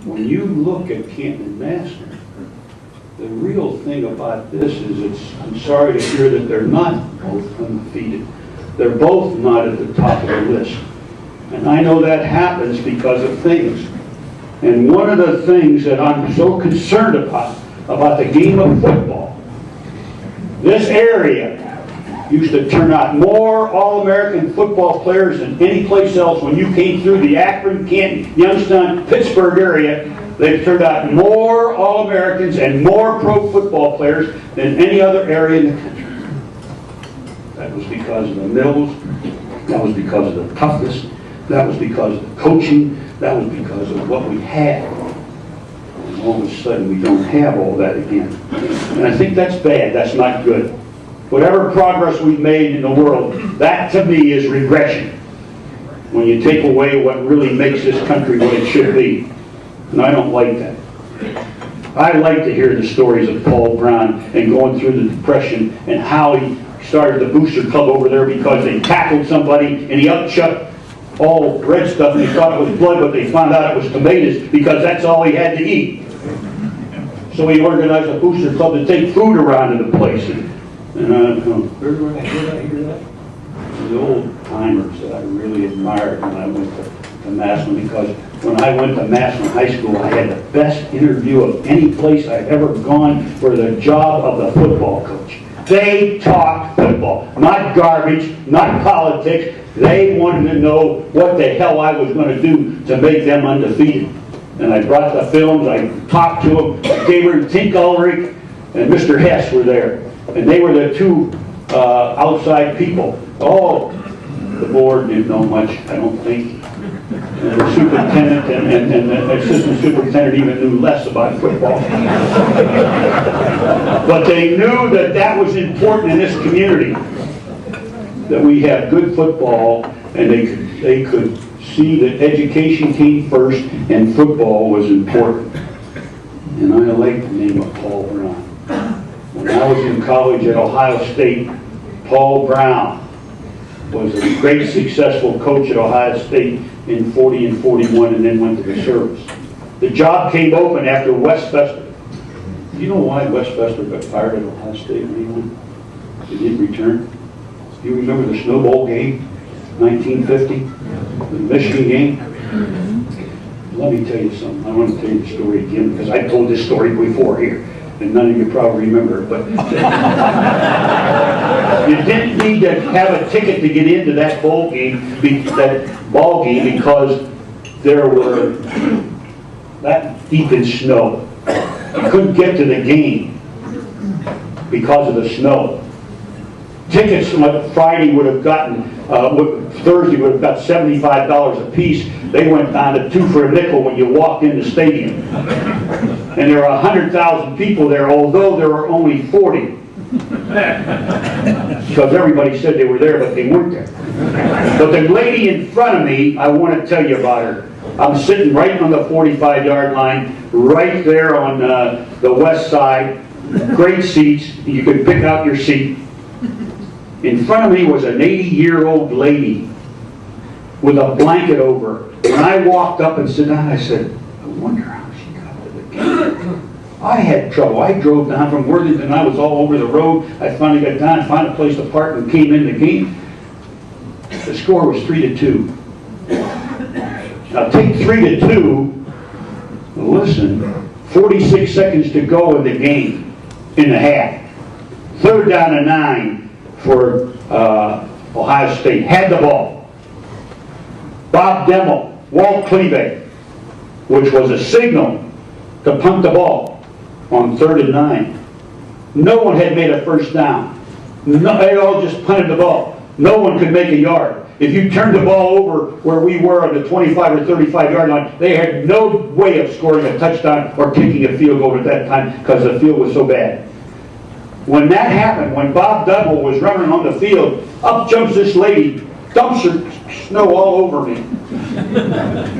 when you look at Canton and Massillon, the real thing about this is I'm sorry to hear that they're not both undefeated. They're both not at the top of the list. And I know that happens because of things. And one of the things that I'm so concerned about the game of football, this area used to turn out more All-American football players than any place else. When you came through the Akron, Canton, Youngstown, Pittsburgh area, they've turned out more All-Americans and more pro football players than any other area in the country. That was because of the mills. That was because of the toughness. That was because of the coaching. That was because of what we had. And all of a sudden, we don't have all that again. And I think that's bad. That's not good. Whatever progress we've made in the world, that to me is regression. When you take away what really makes this country what it should be. And I don't like that. I like to hear the stories of Paul Brown and going through the Depression and how he started the Booster Club over there because they tackled somebody and he upchucked all red stuff and they thought it was blood, but they found out it was tomatoes because that's all he had to eat. So he organized a Booster Club to take food around to the place. And where did I hear that? The old timers that I really admired when I went to Massillon, because when I went to Massillon High School, I had the best interview of any place I've ever gone for the job of the football coach. They talked football, not garbage, not politics. They wanted to know what the hell I was going to do to make them undefeated. And I brought the films, I talked to them, Gabriel Tink Ulrich and Mr. Hess were there. And they were the two outside people. Oh, the board didn't know much, I don't think. And the superintendent and the assistant superintendent even knew less about football. But they knew that that was important in this community, that we have good football, and they could see that education came first and football was important. And I like the name of Paul Brown. When I was in college at Ohio State, Paul Brown was a great successful coach at Ohio State in 40 and 41 and then went to the service. The job came open after Wes Fester. Do you know why Wes Fester got fired at Ohio State when he went? He didn't return. Do you remember the Snow Bowl game, 1950? The Michigan game? Let me tell you something. I want to tell you the story again because I told this story before here. And none of you probably remember it, but you didn't need to have a ticket to get into that ball game because there were that deep in snow. You couldn't get to the game because of the snow. Tickets what Friday would have gotten, Thursday would have got $75 a piece. They went down to 2 for a nickel when you walked in the stadium. And there were 100,000 people there, although there were only 40. Because everybody said they were there, but they weren't there. But the lady in front of me, I want to tell you about her. I'm sitting right on the 45-yard line, right there on the west side. Great seats. You could pick out your seat. In front of me was an 80-year-old lady with a blanket over her. When I walked up and sat down, I said, I wonder how she got to the game. I had trouble. I drove down from Worthington. I was all over the road. I finally got down, found a place to park, and came in the game. The score was 3-2. Now take 3-2. Listen, 46 seconds to go in the game, in the half. 3rd down and 9 for Ohio State. Had the ball. Bob Demmel, Walt Cleve, which was a signal to punt the ball on 3rd and 9. No one had made a first down. No, they all just punted the ball. No one could make a yard. If you turned the ball over where we were on the 25 or 35-yard line, they had no way of scoring a touchdown or kicking a field goal at that time because the field was so bad. When that happened, when Bob Dudwell was running on the field, up jumps this lady, dumps her snow all over me.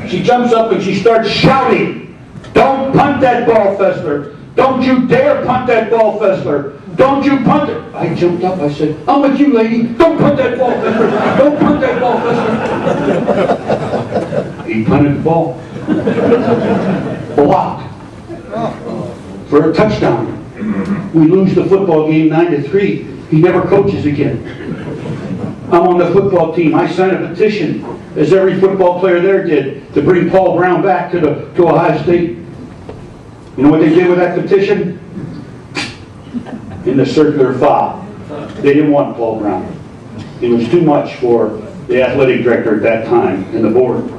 She jumps up and she starts shouting, "Don't punt that ball, Fessler! Don't you dare punt that ball, Fessler! Don't you punt it!" I jumped up, I said, "I'm with you, lady! Don't punt that ball, Fessler! Don't punt that ball, Fessler!" He punted the ball. blocked for a touchdown. We lose the football game 9-3. He never coaches again. I'm on the football team. I signed a petition, as every football player there did, to bring Paul Brown back to Ohio State. You know what they did with that petition? In the circular file. They didn't want Paul Brown. It was too much for the athletic director at that time and the board.